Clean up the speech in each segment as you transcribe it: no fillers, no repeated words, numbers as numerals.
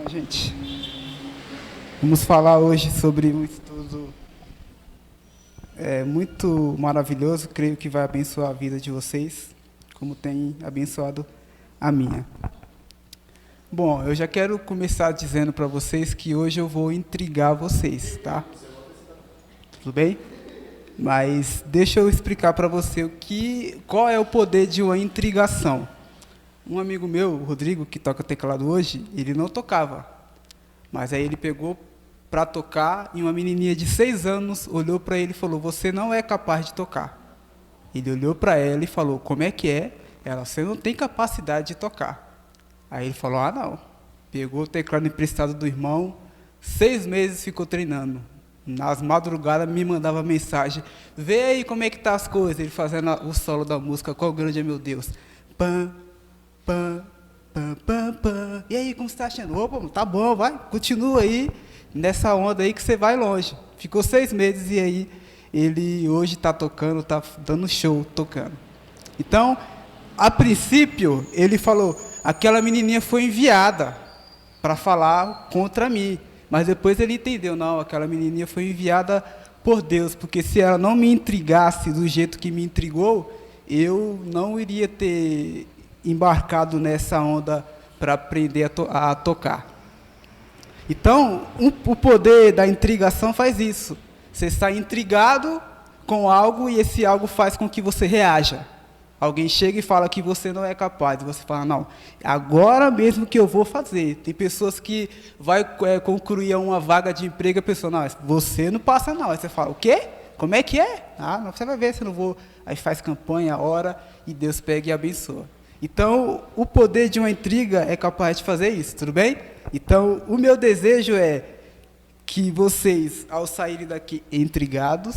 Bom, gente, vamos falar hoje sobre um estudo muito maravilhoso, creio que vai abençoar a vida de vocês, como tem abençoado a minha. Bom, eu já quero começar dizendo para vocês que hoje eu vou intrigar vocês, tá? Tudo bem? Mas deixa eu explicar para você qual é o poder de uma intrigação. Um amigo meu, o Rodrigo, que toca teclado hoje, ele não tocava. Mas aí ele pegou para tocar e uma menininha de 6 anos olhou para ele e falou: "Você não é capaz de tocar". Ele olhou para ela e falou: "Como é que é?" Ela: "Você não tem capacidade de tocar". Aí ele falou: "Ah, não". Pegou o teclado emprestado do irmão, 6 meses ficou treinando. Nas madrugadas me mandava mensagem: "Vê aí como é que tá as coisas". Ele fazendo o solo da música "Qual grande é meu Deus". Pam, pam, pam, pam, pam. E aí, como você está achando? Opa, tá bom, vai, continua aí, nessa onda aí que você vai longe. Ficou 6 meses e aí ele hoje está tocando, está dando show tocando. Então, a princípio, ele falou, aquela menininha foi enviada para falar contra mim. Mas depois ele entendeu, não, aquela menininha foi enviada por Deus, porque se ela não me intrigasse do jeito que me intrigou, eu não iria ter embarcado nessa onda para aprender a tocar. Então, o poder da intrigação faz isso. Você está intrigado com algo e esse algo faz com que você reaja. Alguém chega e fala que você não é capaz, e você fala, não, agora mesmo que eu vou fazer. Tem pessoas que vai concluir uma vaga de emprego, a pessoa, não, você não passa não. Aí você fala, o quê? Como é que é? Ah, não, você vai ver se eu não vou. Aí faz campanha, ora, e Deus pega e abençoa. Então, o poder de uma intriga é capaz de fazer isso, tudo bem? Então, o meu desejo é que vocês, ao saírem daqui intrigados,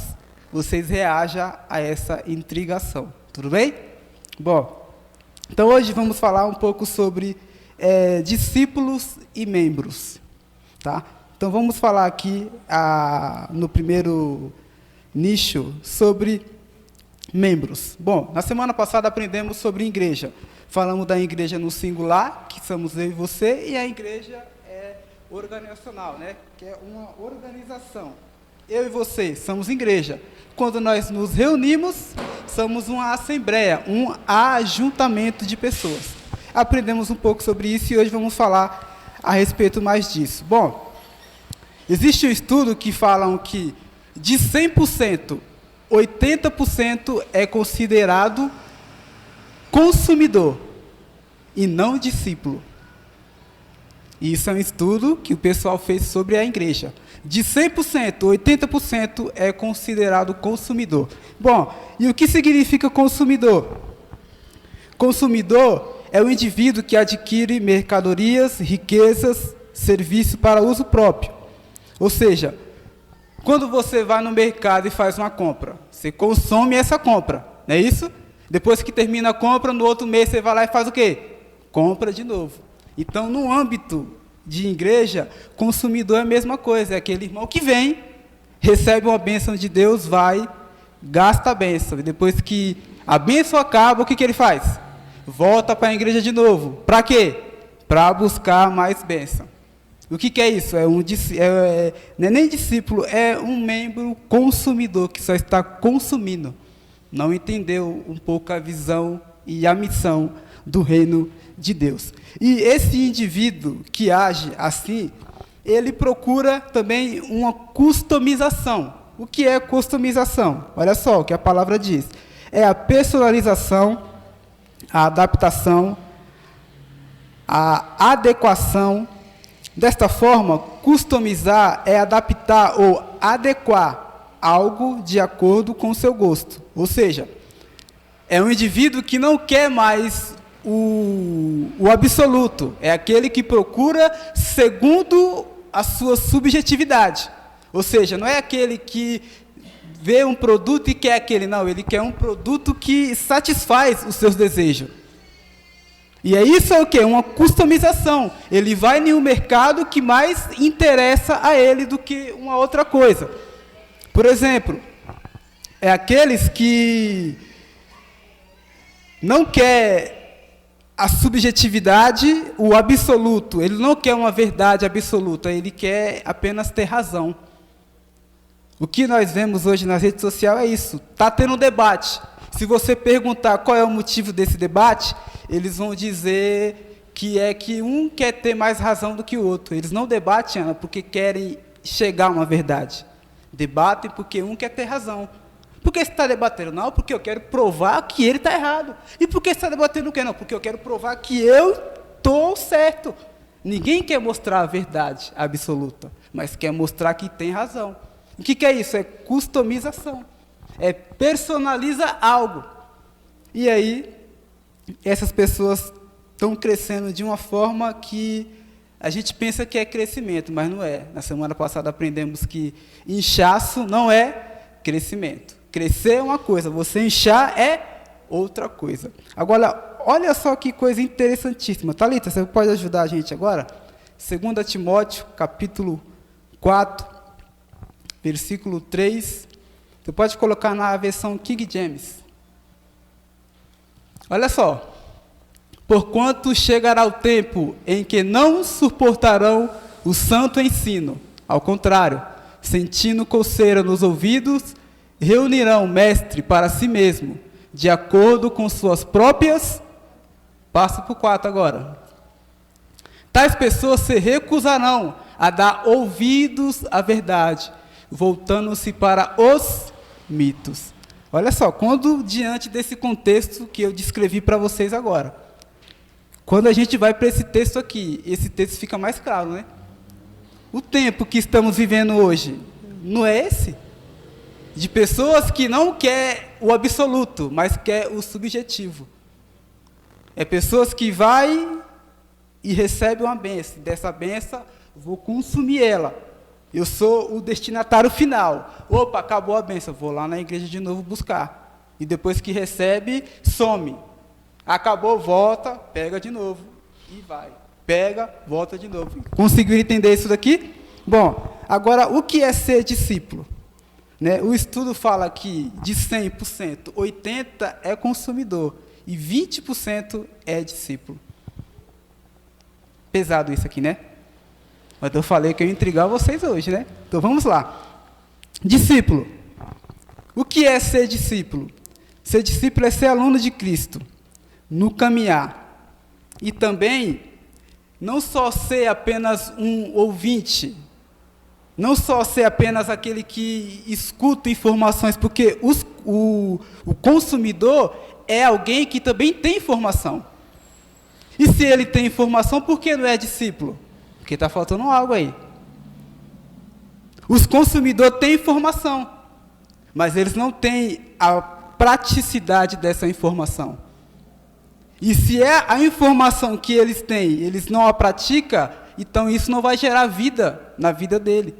vocês reajam a essa intrigação, tudo bem? Bom, então hoje vamos falar um pouco sobre discípulos e membros, tá? Então vamos falar aqui no primeiro nicho sobre membros. Bom, na semana passada aprendemos sobre igreja. Falamos da igreja no singular, que somos eu e você, e a igreja é organizacional, né? Que é uma organização. Eu e você somos igreja. Quando nós nos reunimos, somos uma assembleia, um ajuntamento de pessoas. Aprendemos um pouco sobre isso e hoje vamos falar a respeito mais disso. Bom, existe um estudo que falam que de 100%, 80% é considerado consumidor e não discípulo. Isso é um estudo que o pessoal fez sobre a igreja. De 100%, 80% é considerado consumidor. Bom, e o que significa consumidor? Consumidor é o indivíduo que adquire mercadorias, riquezas, serviços para uso próprio. Ou seja, quando você vai no mercado e faz uma compra, você consome essa compra, não é isso? Depois que termina a compra, no outro mês você vai lá e faz o quê? Compra de novo. Então, no âmbito de igreja, consumidor é a mesma coisa, é aquele irmão que vem, recebe uma bênção de Deus, vai, gasta a bênção, e depois que a bênção acaba, o que ele faz? Volta para a igreja de novo. Para quê? Para buscar mais bênção. O que é isso? Não é nem discípulo, é um membro consumidor, que só está consumindo. Não entendeu um pouco a visão e a missão do reino de Deus. E esse indivíduo que age assim, ele procura também uma customização. O que é customização? Olha só o que a palavra diz. É a personalização, a adaptação, a adequação. Desta forma, customizar é adaptar ou adequar algo de acordo com o seu gosto. Ou seja, é um indivíduo que não quer mais o absoluto. É aquele que procura segundo a sua subjetividade. Ou seja, não é aquele que vê um produto e quer aquele. Não, ele quer um produto que satisfaz os seus desejos. E isso é o quê? Uma customização. Ele vai em um mercado que mais interessa a ele do que uma outra coisa. Por exemplo, é aqueles que não quer a subjetividade, o absoluto. Ele não quer uma verdade absoluta, ele quer apenas ter razão. O que nós vemos hoje nas redes sociais é isso. Está tendo um debate. Se você perguntar qual é o motivo desse debate, eles vão dizer que é que um quer ter mais razão do que o outro. Eles não debatem, Ana, porque querem chegar a uma verdade. Debatem porque um quer ter razão. Por que você está debatendo? Não, porque eu quero provar que ele está errado. E por que você está debatendo o quê? Não, porque eu quero provar que eu estou certo. Ninguém quer mostrar a verdade absoluta, mas quer mostrar que tem razão. O que é isso? É customização. É personaliza algo. E aí, essas pessoas estão crescendo de uma forma que a gente pensa que é crescimento, mas não é. Na semana passada aprendemos que inchaço não é crescimento. Crescer é uma coisa, você inchar é outra coisa. Agora, olha só que coisa interessantíssima. Thalita, você pode ajudar a gente agora? 2 Timóteo, capítulo 4, versículo 3. Você pode colocar na versão King James. Olha só. Porquanto chegará o tempo em que não suportarão o santo ensino. Ao contrário, sentindo coceira nos ouvidos, reunirão mestre para si mesmo, de acordo com suas próprias... Passa para o 4 agora. Tais pessoas se recusarão a dar ouvidos à verdade, voltando-se para os mitos. Olha só, quando diante desse contexto que eu descrevi para vocês agora, quando a gente vai para esse texto aqui, esse texto fica mais claro, né? O tempo que estamos vivendo hoje, não é esse? De pessoas que não quer o absoluto, mas quer o subjetivo. É pessoas que vai e recebem uma bênção. Dessa bênção, vou consumir ela. Eu sou o destinatário final. Opa, acabou a bênção, vou lá na igreja de novo buscar. E depois que recebe, some. Acabou, volta, pega de novo. E vai. Pega, volta de novo. Conseguiu entender isso daqui? Bom, agora, o que é ser discípulo? Né? O estudo fala que de 100%, 80% é consumidor e 20% é discípulo. Pesado isso aqui, né? Mas eu falei que eu ia intrigar vocês hoje, né? Então vamos lá. Discípulo. O que é ser discípulo? Ser discípulo é ser aluno de Cristo, no caminhar. E também, não só ser apenas um ouvinte, não só ser apenas aquele que escuta informações, porque o consumidor é alguém que também tem informação. E se ele tem informação, por que não é discípulo? Porque está faltando algo aí. Os consumidores têm informação, mas eles não têm a praticidade dessa informação. E se é a informação que eles têm, eles não a praticam, então isso não vai gerar vida na vida dele.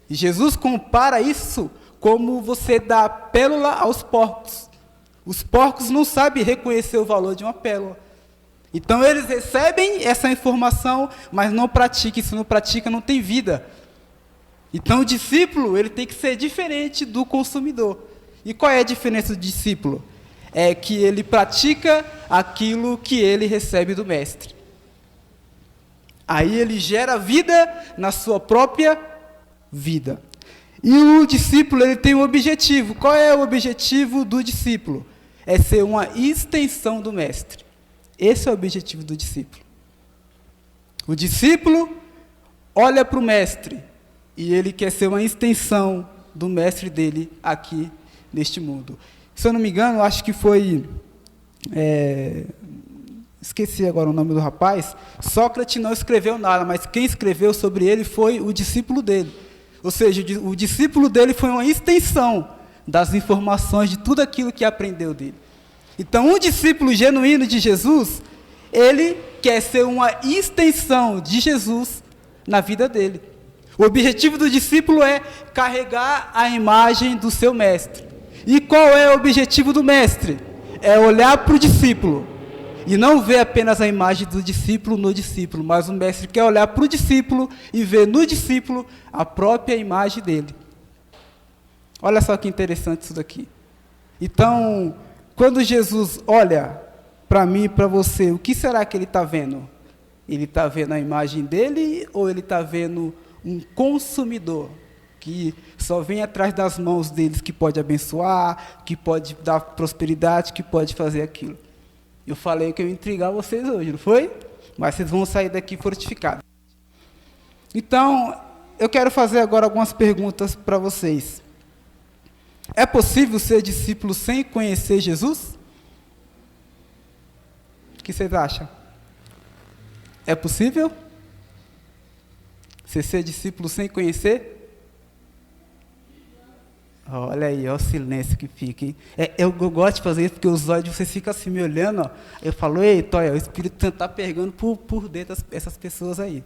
E Jesus compara isso como você dá pérola aos porcos. Os porcos não sabem reconhecer o valor de uma pérola. Então eles recebem essa informação, mas não praticam. E se não pratica, não tem vida. Então o discípulo, ele tem que ser diferente do consumidor. E qual é a diferença do discípulo? É que ele pratica aquilo que ele recebe do mestre. Aí ele gera vida na sua própria vida. E o discípulo, ele tem um objetivo. Qual é o objetivo do discípulo? É ser uma extensão do mestre. Esse é o objetivo do discípulo. O discípulo olha para o mestre e ele quer ser uma extensão do mestre dele aqui neste mundo. Se eu não me engano, acho que foi... esqueci agora o nome do rapaz. Sócrates não escreveu nada, mas quem escreveu sobre ele foi o discípulo dele. Ou seja, o discípulo dele foi uma extensão das informações de tudo aquilo que aprendeu dele. Então, um discípulo genuíno de Jesus, ele quer ser uma extensão de Jesus na vida dele. O objetivo do discípulo é carregar a imagem do seu mestre. E qual é o objetivo do mestre? É olhar para o discípulo e não ver apenas a imagem do discípulo no discípulo, mas o mestre quer olhar para o discípulo e ver no discípulo a própria imagem dele. Olha só que interessante isso daqui. Então, quando Jesus olha para mim e para você, o que será que ele está vendo? Ele está vendo a imagem dele ou ele está vendo um consumidor que só vem atrás das mãos deles, que pode abençoar, que pode dar prosperidade, que pode fazer aquilo? Eu falei que eu ia intrigar vocês hoje, não foi? Mas vocês vão sair daqui fortificados. Então, eu quero fazer agora algumas perguntas para vocês. É possível ser discípulo sem conhecer Jesus? O que vocês acham? É possível você ser discípulo sem conhecer? Olha aí, olha o silêncio que fica, hein? Eu gosto de fazer isso porque os olhos de vocês ficam assim me olhando, ó. Eu falo, eita, olha, o Espírito Santo está pegando por dentro essas pessoas aí.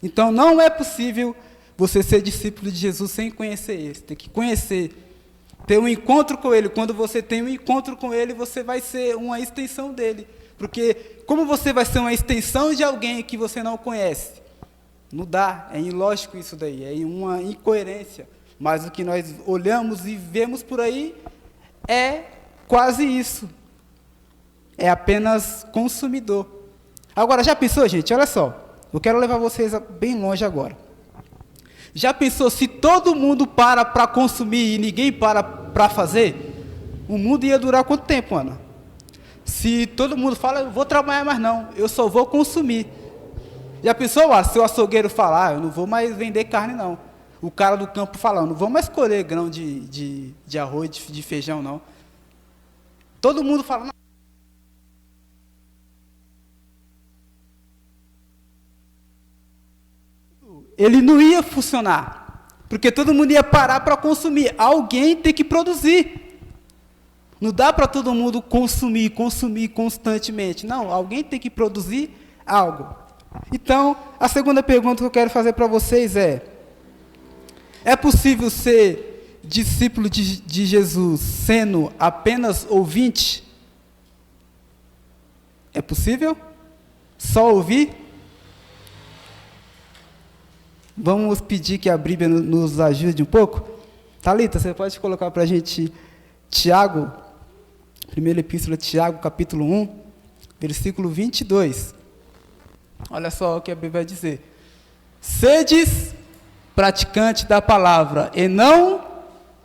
Então, não é possível você ser discípulo de Jesus sem conhecer Ele. Você tem que conhecer, ter um encontro com Ele. Quando você tem um encontro com Ele, você vai ser uma extensão dEle. Porque como você vai ser uma extensão de alguém que você não conhece? Não dá, é ilógico isso daí, é uma incoerência. Mas o que nós olhamos e vemos por aí é quase isso. É apenas consumidor. Agora, já pensou, gente? Olha só. Eu quero levar vocês bem longe agora. Já pensou se todo mundo para consumir e ninguém para fazer? O mundo ia durar quanto tempo, Ana? Se todo mundo fala, eu vou trabalhar mais não, eu só vou consumir. Já pensou, se o açougueiro falar, eu não vou mais vender carne não. O cara do campo fala, eu não vou mais colher grão de arroz, de feijão não. Todo mundo fala, não. Ele não ia funcionar, porque todo mundo ia parar para consumir. Alguém tem que produzir. Não dá para todo mundo consumir constantemente. Não, alguém tem que produzir algo. Então, a segunda pergunta que eu quero fazer para vocês é possível ser discípulo de Jesus sendo apenas ouvinte? É possível? Só ouvir? Vamos pedir que a Bíblia nos ajude um pouco? Thalita, você pode colocar para a gente Tiago, primeira epístola de Tiago, capítulo 1, versículo 22. Olha só o que a Bíblia vai dizer. Sedes praticante da palavra, e não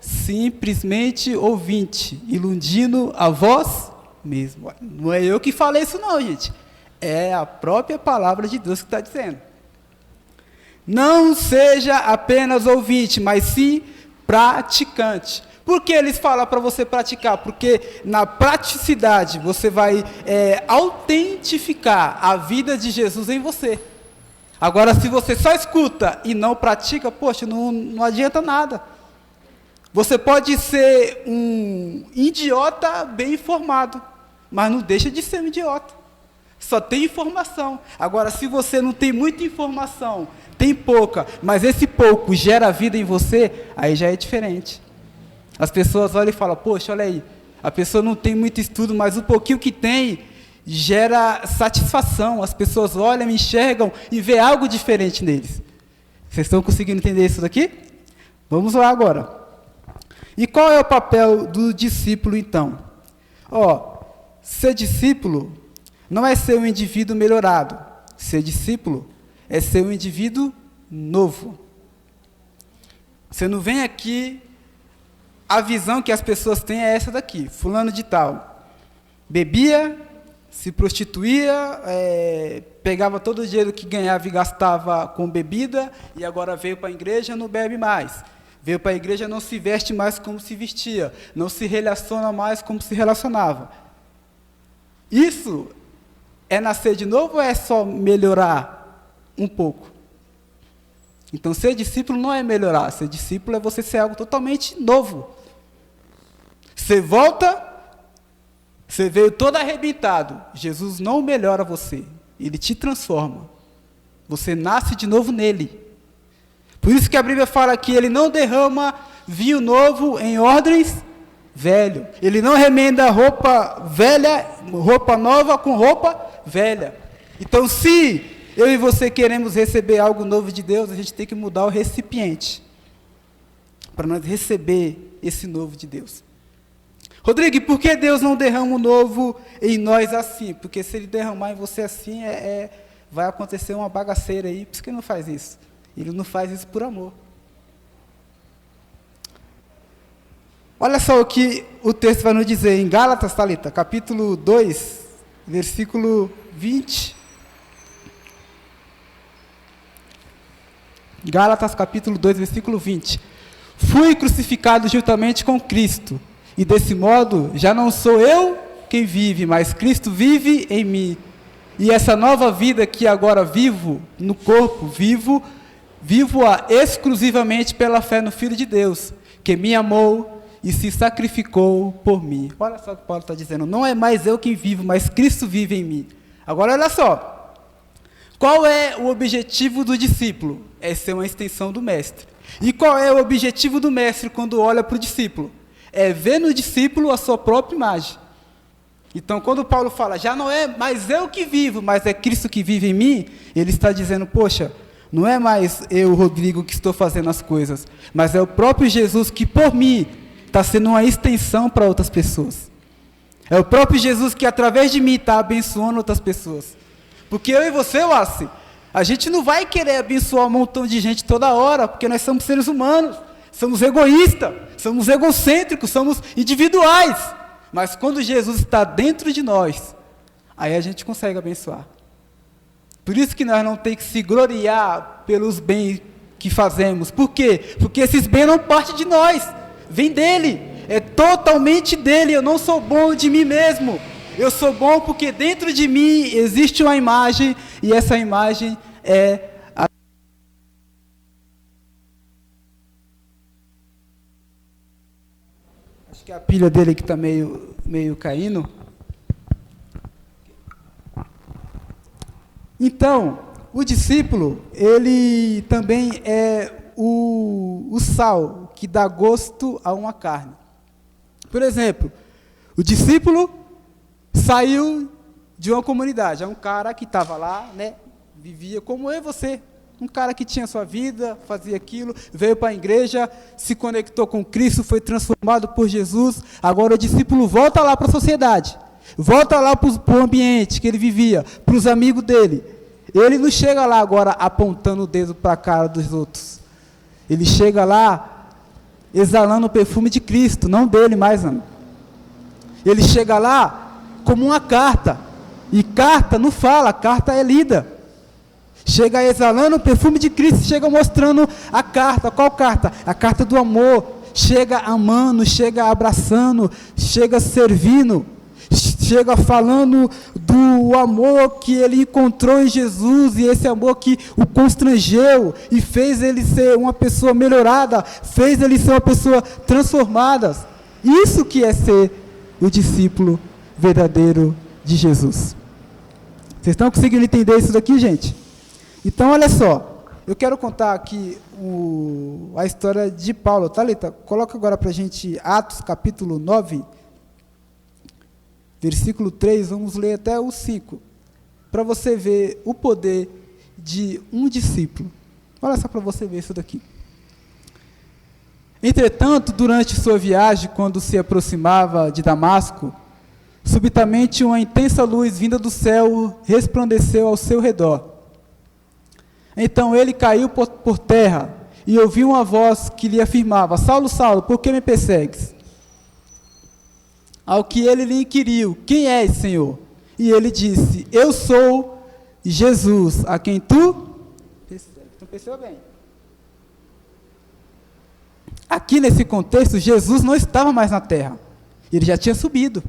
simplesmente ouvinte, iludindo a vós mesmo. Não é eu que falei isso não, gente. É a própria palavra de Deus que está dizendo. Não seja apenas ouvinte, mas sim praticante. Por que eles falam para você praticar? Porque na praticidade você vai autentificar a vida de Jesus em você. Agora, se você só escuta e não pratica, poxa, não adianta nada. Você pode ser um idiota bem informado, mas não deixa de ser um idiota. Só tem informação. Agora, se você não tem muita informação, tem pouca, mas esse pouco gera vida em você, aí já é diferente. As pessoas olham e falam, poxa, olha aí, a pessoa não tem muito estudo, mas o pouquinho que tem gera satisfação. As pessoas olham, enxergam e vê algo diferente neles. Vocês estão conseguindo entender isso daqui? Vamos lá agora. E qual é o papel do discípulo, então? Ser discípulo não é ser um indivíduo melhorado. Ser discípulo é ser um indivíduo novo. Você não vem aqui, a visão que as pessoas têm é essa daqui. Fulano de tal, bebia, se prostituía, pegava todo o dinheiro que ganhava e gastava com bebida, e agora veio para a igreja, não bebe mais. Veio para a igreja, não se veste mais como se vestia, não se relaciona mais como se relacionava. Isso é nascer de novo ou é só melhorar um pouco? Então, ser discípulo não é melhorar, ser discípulo é você ser algo totalmente novo. Você volta, você veio todo arrebentado, Jesus não melhora você, Ele te transforma. Você nasce de novo nele. Por isso que a Bíblia fala que Ele não derrama vinho novo em odres velho. Ele não remenda roupa velha, roupa nova com roupa velha. Então, se eu e você queremos receber algo novo de Deus, a gente tem que mudar o recipiente para nós receber esse novo de Deus. Rodrigo, e por que Deus não derrama o novo em nós assim? Porque se Ele derramar em você assim, vai acontecer uma bagaceira aí. Por isso que Ele não faz isso. Ele não faz isso por amor. Olha só o que o texto vai nos dizer em Gálatas, Thalita, capítulo 2, versículo 20. Gálatas, capítulo 2, versículo 20. Fui crucificado juntamente com Cristo, e desse modo já não sou eu quem vive, mas Cristo vive em mim. E essa nova vida que agora vivo no corpo, vivo-a exclusivamente pela fé no Filho de Deus, que me amou e se sacrificou por mim. Olha só o que Paulo está dizendo. Não é mais eu quem vivo, mas Cristo vive em mim. Agora olha só. Qual é o objetivo do discípulo? É ser uma extensão do mestre. E qual é o objetivo do mestre quando olha para o discípulo? É ver no discípulo a sua própria imagem. Então, quando Paulo fala, já não é mais eu que vivo, mas é Cristo que vive em mim, ele está dizendo, poxa, não é mais eu, Rodrigo, que estou fazendo as coisas, mas é o próprio Jesus que, por mim, está sendo uma extensão para outras pessoas. É o próprio Jesus que, através de mim, está abençoando outras pessoas. Porque eu e você, Wallace, a gente não vai querer abençoar um montão de gente toda hora, porque nós somos seres humanos, somos egoístas, somos egocêntricos, somos individuais. Mas quando Jesus está dentro de nós, aí a gente consegue abençoar. Por isso que nós não temos que se gloriar pelos bens que fazemos. Por quê? Porque esses bens não partem de nós, vem dele, é totalmente dele. Eu não sou bom de mim mesmo, eu sou bom porque dentro de mim existe uma imagem, e essa imagem é a... Acho que a pilha dele que está meio caindo. Então, o discípulo, ele também é o sal que dá gosto a uma carne. Por exemplo, o discípulo saiu de uma comunidade, é um cara que estava lá, né, vivia como eu e você, um cara que tinha sua vida, fazia aquilo, veio para a igreja, se conectou com Cristo, foi transformado por Jesus. Agora o discípulo volta lá para a sociedade, volta lá para o ambiente que ele vivia, para os amigos dele. Ele não chega lá agora apontando o dedo para a cara dos outros. Ele chega lá exalando o perfume de Cristo, não dele mais, amigo. Ele chega lá como uma carta, e carta não fala, carta é lida. Chega exalando o perfume de Cristo, chega mostrando a carta. Qual carta? A carta do amor. Chega amando, chega abraçando, chega servindo, chega falando do amor que ele encontrou em Jesus, e esse amor que o constrangeu e fez ele ser uma pessoa melhorada, fez ele ser uma pessoa transformada. Isso que é ser o discípulo verdadeiro de Jesus. Vocês estão conseguindo entender isso daqui, gente? Então, olha só, eu quero contar aqui a história de Paulo. Thalita, coloca agora para a gente Atos capítulo 9, versículo 3, vamos ler até o 5, para você ver o poder de um discípulo. Olha só para você ver isso daqui. Entretanto, durante sua viagem, quando se aproximava de Damasco, subitamente uma intensa luz vinda do céu resplandeceu ao seu redor. Então ele caiu por terra e ouviu uma voz que lhe afirmava: Saulo, Saulo, por que me persegues? Ao que ele lhe inquiriu: quem és, Senhor? E ele disse: eu sou Jesus, a quem tu persegues. Não percebeu bem? Aqui nesse contexto, Jesus não estava mais na terra, ele já tinha subido.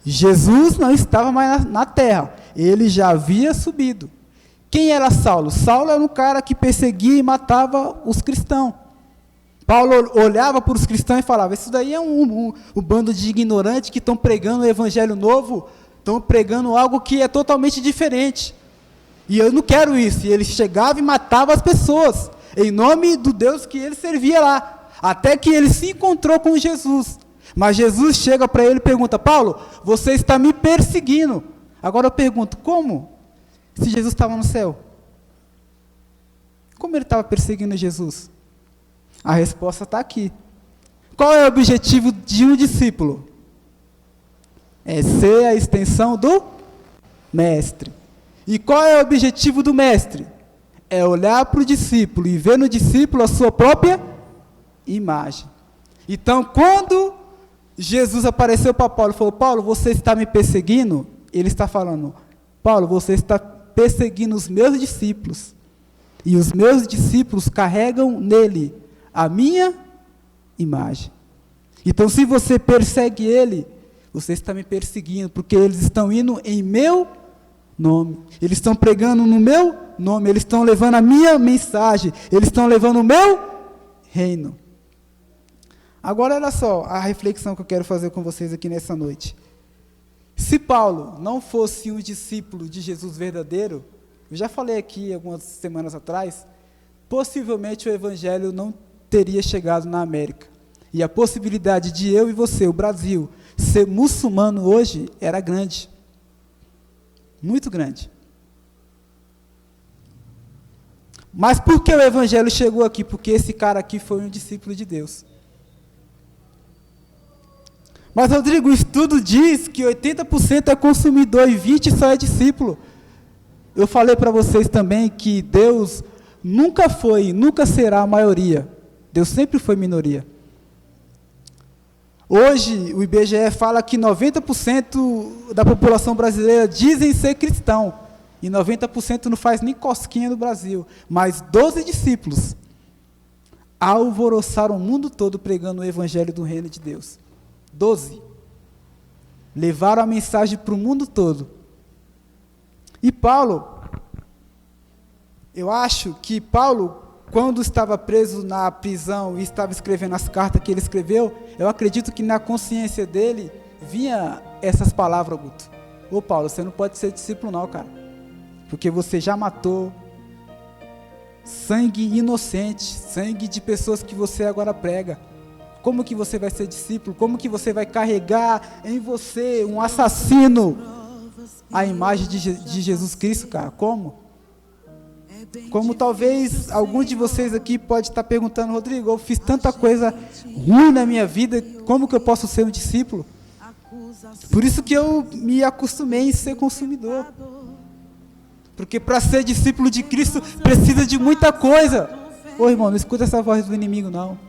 Jesus não estava mais na terra, ele já havia subido. Quem era Saulo? Saulo era um cara que perseguia e matava os cristãos. Paulo olhava para os cristãos e falava: isso daí é um bando de ignorantes que estão pregando o evangelho novo, estão pregando algo que é totalmente diferente. E eu não quero isso. E ele chegava e matava as pessoas, em nome do Deus que ele servia lá, até que ele se encontrou com Jesus. Mas Jesus chega para ele e pergunta: Paulo, você está me perseguindo. Agora eu pergunto, como? Se Jesus estava no céu, como ele estava perseguindo Jesus? A resposta está aqui. Qual é o objetivo de um discípulo? É ser a extensão do mestre. E qual é o objetivo do mestre? É olhar para o discípulo e ver no discípulo a sua própria imagem. Então, quando Jesus apareceu para Paulo e falou: Paulo, você está me perseguindo? Ele está falando: Paulo, você está perseguindo os meus discípulos. E os meus discípulos carregam nele a minha imagem. Então, se você persegue ele, você está me perseguindo, porque eles estão indo em meu nome. Eles estão pregando no meu nome. Eles estão levando a minha mensagem. Eles estão levando o meu reino. Agora, olha só a reflexão que eu quero fazer com vocês aqui nessa noite. Se Paulo não fosse um discípulo de Jesus verdadeiro, eu já falei aqui algumas semanas atrás, possivelmente o evangelho não teria chegado na América. E a possibilidade de eu e você, o Brasil, ser muçulmano hoje era grande. Muito grande. Mas por que o evangelho chegou aqui? Porque esse cara aqui foi um discípulo de Deus. Mas, Rodrigo, o estudo diz que 80% é consumidor e 20% só é discípulo. Eu falei para vocês também que Deus nunca foi, nunca será a maioria. Deus sempre foi minoria. Hoje, o IBGE fala que 90% da população brasileira dizem ser cristão. E 90% não faz nem cosquinha no Brasil. Mas 12 discípulos alvoroçaram o mundo todo pregando o evangelho do reino de Deus. 12. Levaram a mensagem para o mundo todo. E Paulo, eu acho que Paulo, quando estava preso na prisão e estava escrevendo as cartas que ele escreveu, eu acredito que na consciência dele vinha essas palavras, Guto. Ô Paulo, você não pode ser discípulo não, cara. Porque você já matou sangue inocente, sangue de pessoas que você agora prega. Como que você vai ser discípulo? Como que você vai carregar em você um assassino a imagem de Jesus Cristo, cara? Como? Como talvez algum de vocês aqui pode estar perguntando: Rodrigo, eu fiz tanta coisa ruim na minha vida, como que eu posso ser um discípulo? Por isso que eu me acostumei em ser consumidor. Porque para ser discípulo de Cristo precisa de muita coisa. Ô irmão, não escuta essa voz do inimigo não.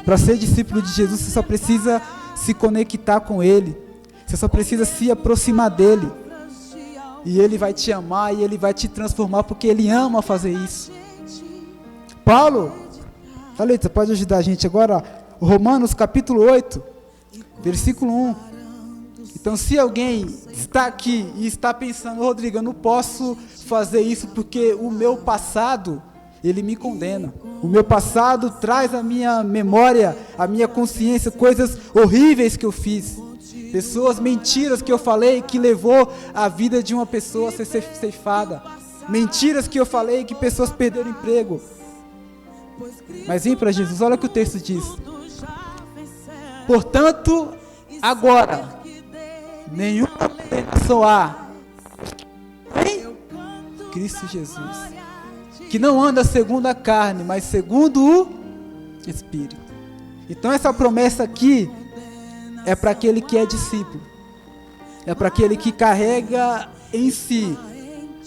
Para ser discípulo de Jesus, você só precisa se conectar com Ele. Você só precisa se aproximar dEle. E Ele vai te amar e Ele vai te transformar, porque Ele ama fazer isso. Paulo, Thalita, pode ajudar a gente agora? Romanos capítulo 8, versículo 1. Então, se alguém está aqui e está pensando: Rodrigo, eu não posso fazer isso porque o meu passado, ele me condena. O meu passado traz à minha memória, à minha consciência, coisas horríveis que eu fiz. Pessoas, mentiras que eu falei que levou a vida de uma pessoa a ser ceifada. Mentiras que eu falei que pessoas perderam emprego. Mas vem para Jesus, olha o que o texto diz. Portanto, agora, nenhuma condenação há em Cristo Jesus, que não anda segundo a carne, mas segundo o Espírito. Então essa promessa aqui é para aquele que é discípulo, é para aquele que carrega em si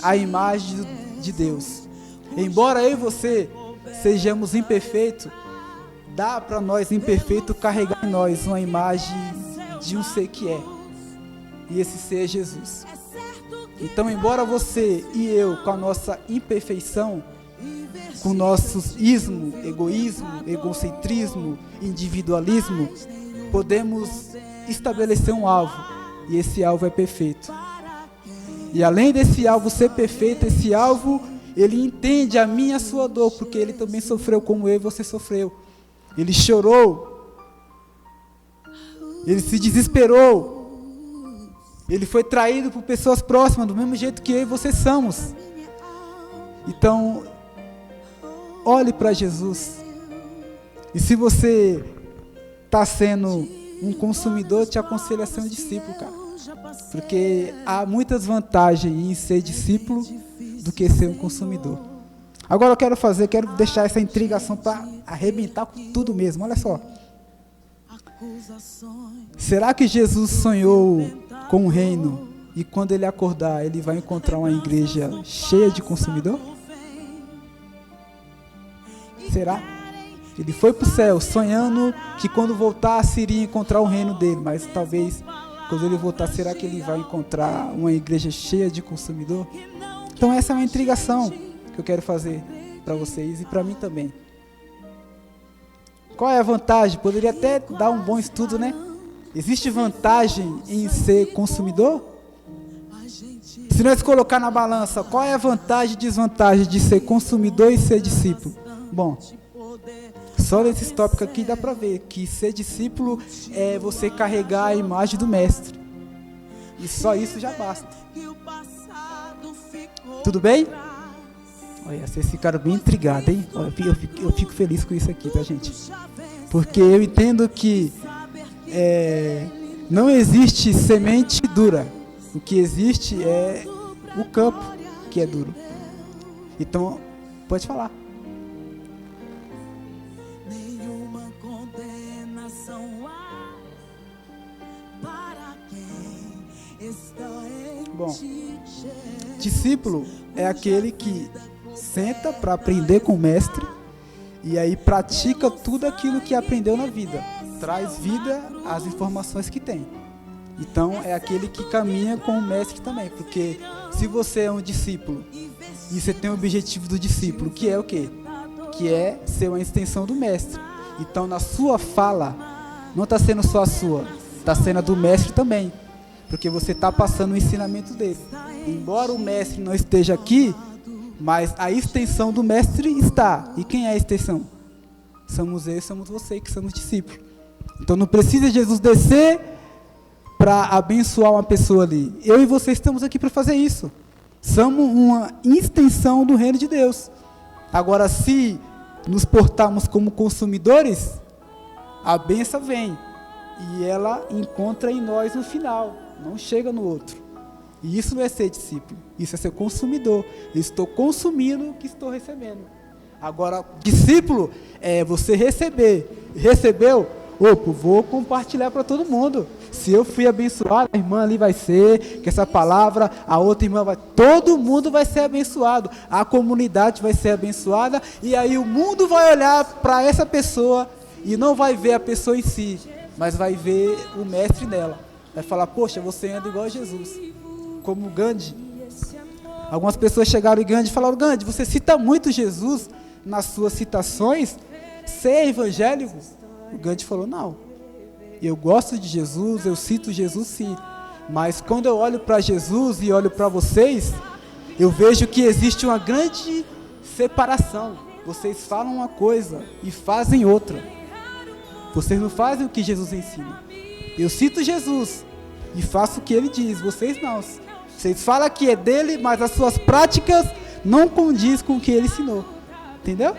a imagem de Deus. Embora eu e você sejamos imperfeitos, dá para nós imperfeitos carregar em nós uma imagem de um ser que é, e esse ser é Jesus. Então, embora você e eu, com a nossa imperfeição, com nossos ismo, egoísmo, egocentrismo, individualismo, podemos estabelecer um alvo, e esse alvo é perfeito. E além desse alvo ser perfeito, esse alvo, ele entende a minha e a sua dor, porque ele também sofreu como eu e você sofreu. Ele chorou, ele se desesperou, ele foi traído por pessoas próximas, do mesmo jeito que eu e você somos. Então, olhe para Jesus. E se você está sendo um consumidor, eu te aconselho a ser um discípulo, cara. Porque há muitas vantagens em ser discípulo do que ser um consumidor. Agora eu quero deixar essa intrigação para arrebentar com tudo mesmo. Olha só. Será que Jesus sonhou com o reino e quando ele acordar, ele vai encontrar uma igreja cheia de consumidor? Será? Ele foi para o céu sonhando que quando voltasse iria encontrar o reino dele, mas talvez quando ele voltar, será que ele vai encontrar uma igreja cheia de consumidor? Então essa é uma intrigação que eu quero fazer para vocês e para mim também. Qual é a vantagem? Poderia até dar um bom estudo, né? Existe vantagem em ser consumidor? Se nós colocar na balança, qual é a vantagem e desvantagem de ser consumidor e ser discípulo? Bom, só nesses tópicos aqui dá para ver que ser discípulo é você carregar a imagem do mestre. E só isso já basta. Tudo bem? Olha, vocês ficaram bem intrigados, hein? Eu fico feliz com isso aqui, tá, gente? Porque eu entendo que não existe semente dura. O que existe é o campo que é duro. Então, pode falar. Nenhuma condenação há para quem está em Bom, ti. discípulo é aquele que senta para aprender com o mestre e aí pratica tudo aquilo que aprendeu na vida. Traz vida às informações que tem. Então é aquele que caminha com o mestre também, porque se você é um discípulo e você tem o objetivo do discípulo, que é o quê? Que é ser uma extensão do mestre. Então na sua fala, não está sendo só a sua, está sendo a do mestre também, porque você está passando o ensinamento dele. Embora o mestre não esteja aqui, mas a extensão do mestre está. E quem é a extensão? Somos eu, somos você que somos discípulos. Então não precisa Jesus descer para abençoar uma pessoa ali. Eu e você estamos aqui para fazer isso. Somos uma extensão do reino de Deus. Agora, se nos portarmos como consumidores, a bênção vem. E ela encontra em nós no final. Não chega no outro. E isso não é ser discípulo. Isso é ser consumidor. Eu estou consumindo o que estou recebendo. Agora, discípulo é você receber. Recebeu? Opa, vou compartilhar para todo mundo. Se eu fui abençoado, a irmã ali vai ser, que essa palavra, a outra irmã vai, todo mundo vai ser abençoado, a comunidade vai ser abençoada, e aí o mundo vai olhar para essa pessoa e não vai ver a pessoa em si, mas vai ver o mestre nela. Vai falar, poxa, você anda igual a Jesus, como Gandhi. Algumas pessoas chegaram em Gandhi e falaram, Gandhi, você cita muito Jesus nas suas citações, você é evangélico? O Gandhi falou, não, eu gosto de Jesus, eu cito Jesus sim, mas quando eu olho para Jesus e olho para vocês, eu vejo que existe uma grande separação. Vocês falam uma coisa e fazem outra. Vocês não fazem o que Jesus ensina. Eu cito Jesus e faço o que ele diz, vocês não. Vocês falam que é dele, mas as suas práticas não condiz com o que ele ensinou. Entendeu?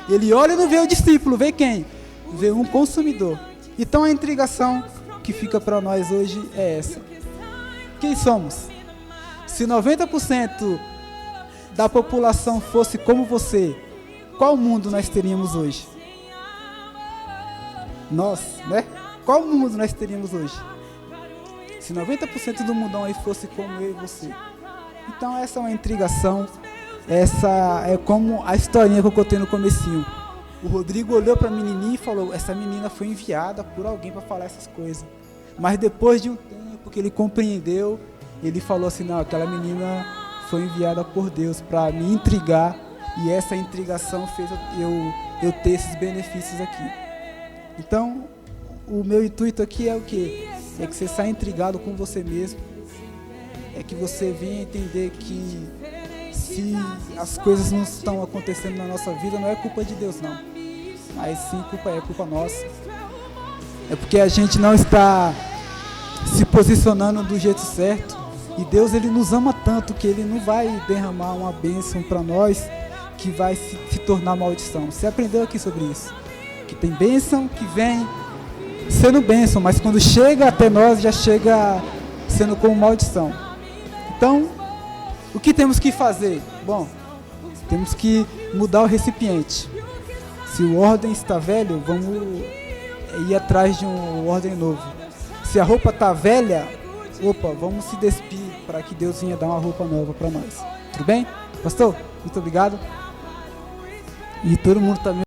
Ele olha e não vê o discípulo, vê quem? Vê um consumidor. Então a intrigação que fica para nós hoje é essa. Quem somos? Se 90% da população fosse como você, qual mundo nós teríamos hoje? Nós, né? Qual mundo nós teríamos hoje? Se 90% do mundão aí fosse como eu e você. Então essa é uma intrigação. Essa é como a historinha que eu contei no comecinho. O Rodrigo olhou para a menininha e falou, essa menina foi enviada por alguém para falar essas coisas. Mas depois de um tempo que ele compreendeu, ele falou assim, não, aquela menina foi enviada por Deus para me intrigar, e essa intrigação fez eu ter esses benefícios aqui. Então, o meu intuito aqui é o quê? É que você saia intrigado com você mesmo, é que você venha entender que se as coisas não estão acontecendo na nossa vida, não é culpa de Deus não, mas sim culpa nossa. É porque a gente não está se posicionando do jeito certo, e Deus ele nos ama tanto que ele não vai derramar uma bênção para nós que vai se tornar maldição. Você aprendeu aqui sobre isso, que tem bênção que vem sendo bênção, mas quando chega até nós já chega sendo como maldição. Então, o que temos que fazer? Bom, temos que mudar o recipiente. Se o ordem está velho, vamos ir atrás de um ordem novo. Se a roupa está velha, vamos se despir para que Deus venha dar uma roupa nova para nós. Tudo bem? Pastor, muito obrigado. E todo mundo também.